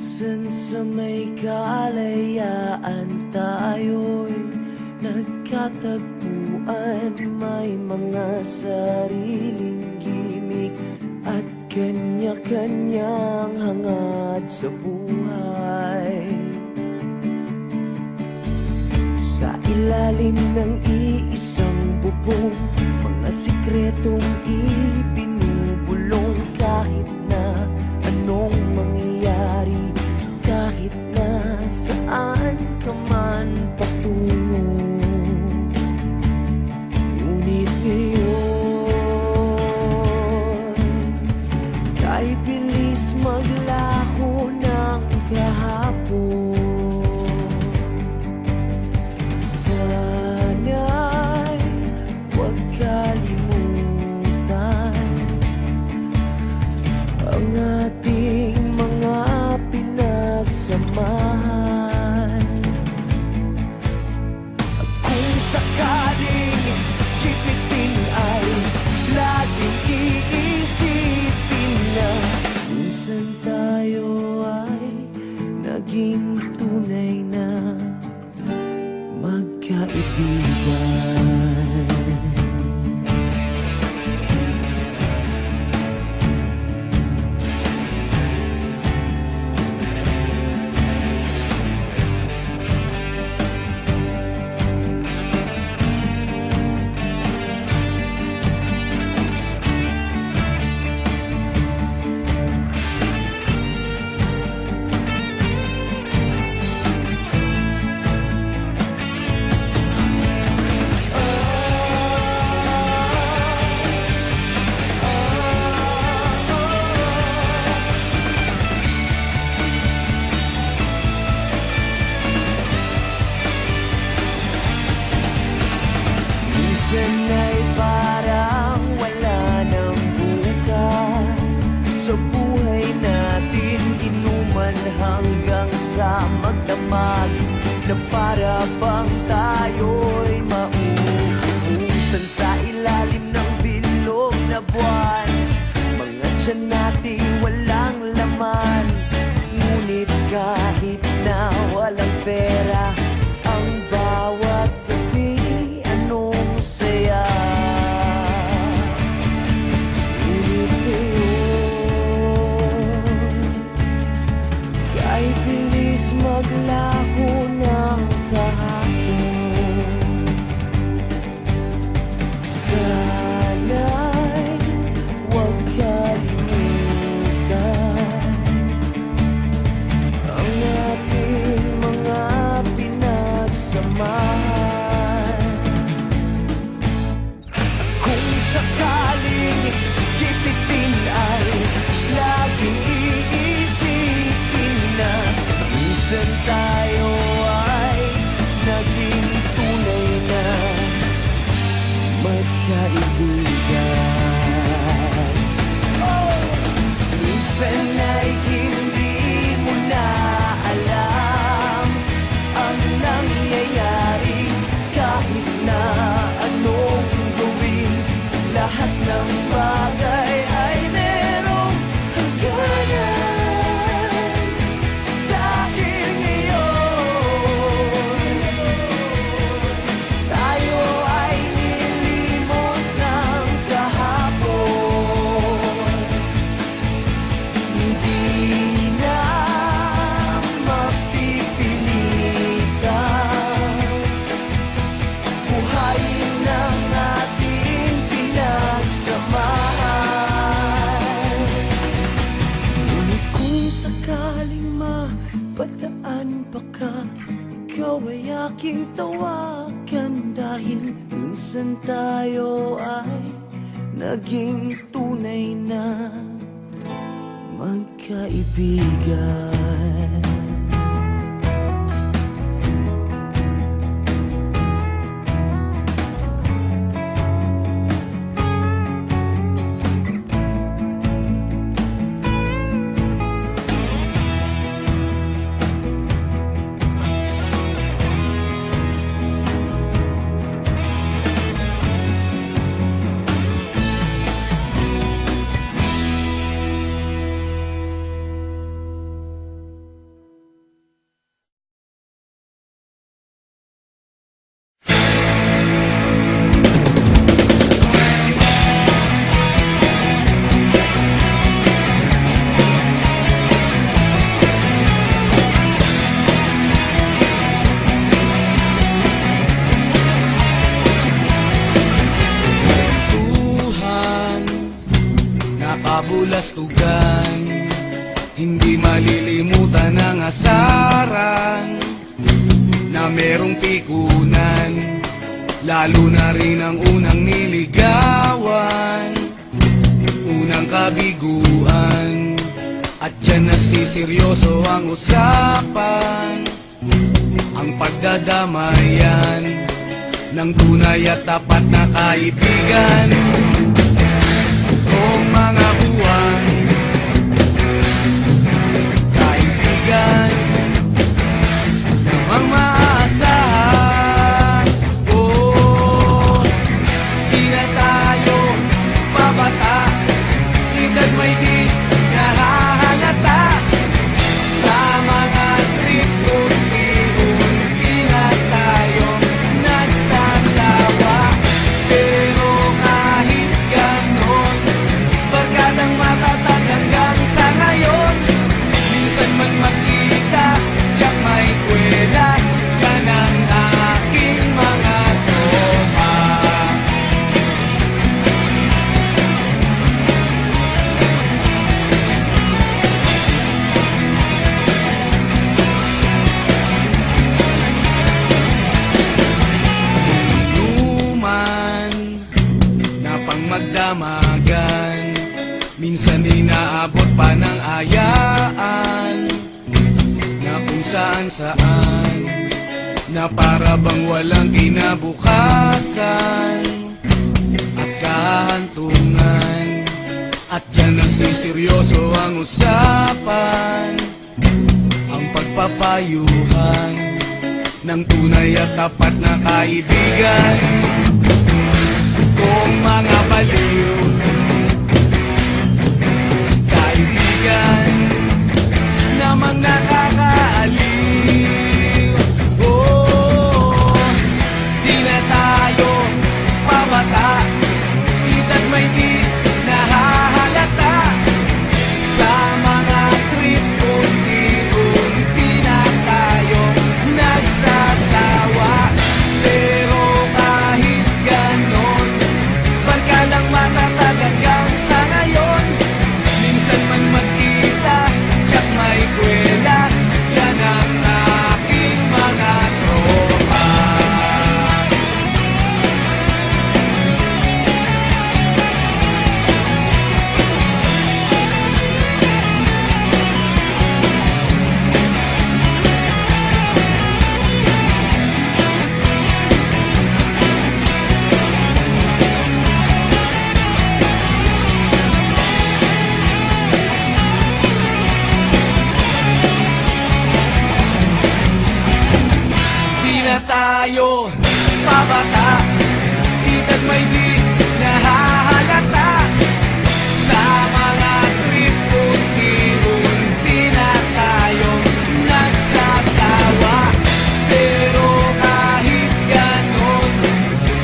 Minsan sa may kalayaan tayo'y nagkatagpuan. May mga sariling gimik at kanya-kanyang hangad sa buhay. Sa ilalim ng iisang bubong, mga sikretong ibinubulong. Kahit na anong mangyayari, kahit na saan ka man patungo, ngunit ngayon kahit bilis maglaho ng kahapon, sana'y huwag kalimutan ang ating mga pinagsamahan. At kung sakaling kipitin ay laging iisipin na minsan tayo ay naging tunay na magkaibigan. Minsan ay parang wala ng bukas sa buhay natin, inuman hanggang sa magdamag na para bang tayo'y mauubusan sa ilalim ng bilog na buwan. Mga tiyan natin walang laman, ngunit kahit na walang pera, ang bawat gabi anong saya. Ngunit ngayon kahit bilis maglaho ng kahapon, sana'y huwag kalimutan ang ating mga pinagsamahan. At kung sakaling kipitin ay laging iisipin na minsan tayo ay naging tunay na magkaibigan. Minsan ay hindi mo na alam ang nangyayari, kahit na anong gawin, lahat ng bagay ay merong hangganan. Dahil ngayon tayo ay nilimot ng kahapon. Hindi na mapipilitan buhayin ng ating pinagsamahan. Ngunit kung sakaling mapadaan pa ka, ikaw ay aking tawagan. Dahil minsan tayo ay naging tunay na magkaibigan. kastugan. Hindi malilimutan ang asaran na merong pikunan, lalo na rin ang unang niligawan, unang kabiguan. At dyan nasiseryoso ang usapan, ang pagdadamayan ng tunay at tapat na kaibigan. Kung mga buwan, kaibigan namang maaasahan. Oh, di na tayo pabata, edad may di nahahalata. Sa mga trip unti-unti na tayo nagsasawa. Pero kahit ganon, barkadang matatag hanggang sa ngayon. Minsan man magkita, tiyak may kwela, yan ang aking mga tropa. Inuman na pang magdamagan, minsan inaabot pa ng ayaan, na kung saan-saan, na para bang walang kinabukasan at kahantungan. At dyan nasiseryoso ang usapan, ang pagpapayuhan ng tunay at tapat na kaibigan. Kung mga baliw, kaibigan namang nakakaaliw. Oh, di na tayo pabata, edad may di nahahalata. Sa mga trip unti-unti na tayo nagsasawa. Pero kahit ganon, barkadang matatag hanggang sa ngayon. Minsan man magkita, tiyak may kwela, yan ang aking mga tropa. Di na tayo pabata, edad may di nahahalata. Sa mga trip unti-unti na tayo nagsasawa. Pero kahit ganon,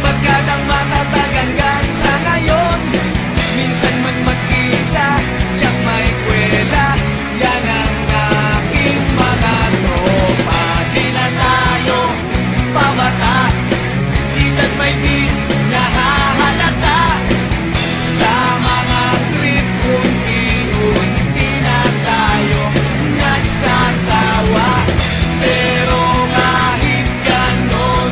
barkadang matatag hanggang sa ngayon. Minsan man magkita, tiyak may kwela, yan ang aking mga tropa. Di na tayo pabata, edad may di nahahalata. Sa mga trip unti-unti na tayo nagsasawa. Pero kahit ganon,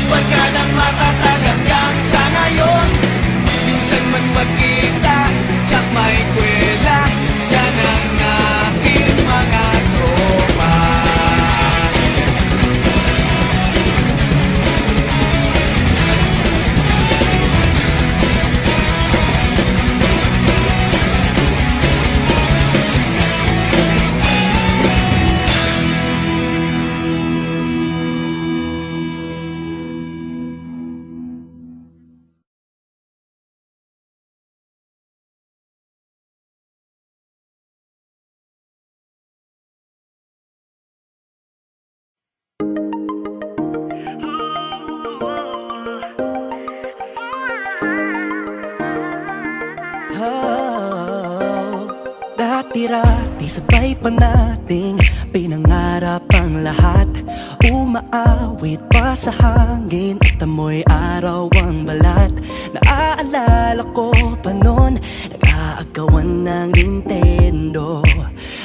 barkadang matatag hanggang sa ngayon. Minsan man magkita, tiyak may kwela, yan ang aking mga tropa. Dati-rati sabay pa nating pinangarap ang lahat. Umaawit pa sa hangin at amoy araw ang balat. Naaalala ko pa noon, nag-aaral Kaagawan ng Nintendo.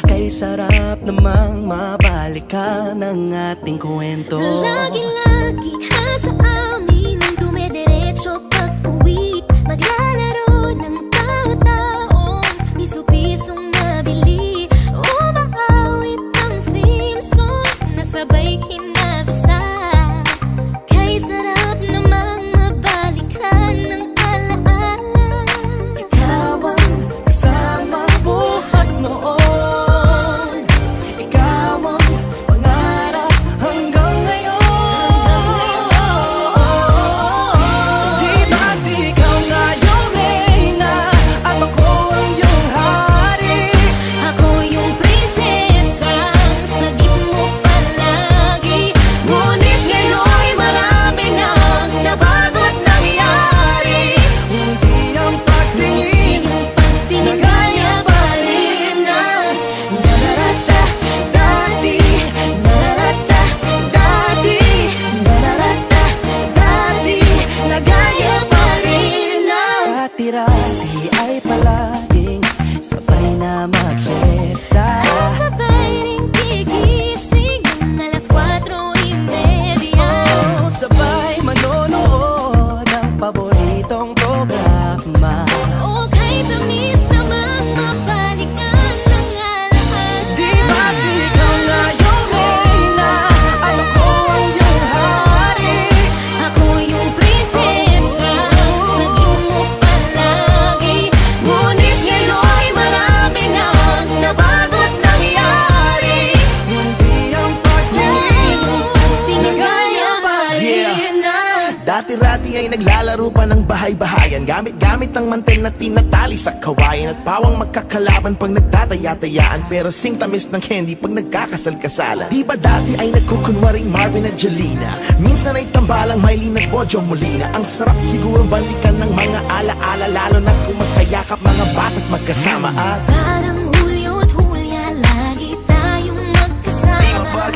Kay sarap namang mabalikan ang ating kwento. Lagi-lagi ka sa amin ang dumediretso pag-uwi. Maglalaro ng tao-taong piso-pisong nabili. Umaawit ang theme song na sabay kinabasa. Kay sarap namang mabalikan ng alaala. Ikaw ang kasama buhat noon. Ikaw ang pangarap hanggang ngayon. Di ba't ikaw nga yung reyna at ako ang iyong hari? Ako yung prinsesang sagip mo palagi. Ngunit ngayon'y marami nang nabago't nangyari. Hindi ang pagtingin na gaya pa rin na nararata dati, nararata dati, nararata dati, na gaya pa rin na dati-rati ay palaging sabay na mag-siesta. At sabay ring gigising ng alas 4:30. Sabay manonood ng paboritong programa. O kay tamis namang mabalikan ng alaala. Di ba't ikaw nga yung reyna at ako ang iyong hari? Ako yung prinsesa, sagip mo palagi. Ngunit ngayon'y marami nang nabago't nangyari. Hindi ang pagtingin na gaya pa rin na. Dati-rati ay naglalaro pa ng bahay-bahayan, gamit-gamit ang mantel na tinatali sa kawayan. At pawang magkakalaban pag nagtataya-tayaan, pero sing tamis ng candy pag nagkakasal-kasalan. Di ba dati ay nagkukunwaring Marvin at Jelena? Minsan ay tambalang Mylene at Bojo Molina. Ang sarap siguro balikan ng mga ala-ala, lalo na kung magkayakap mga bata't magkasama. At Parang Hulyo at Hulya, lagi tayong magkasama.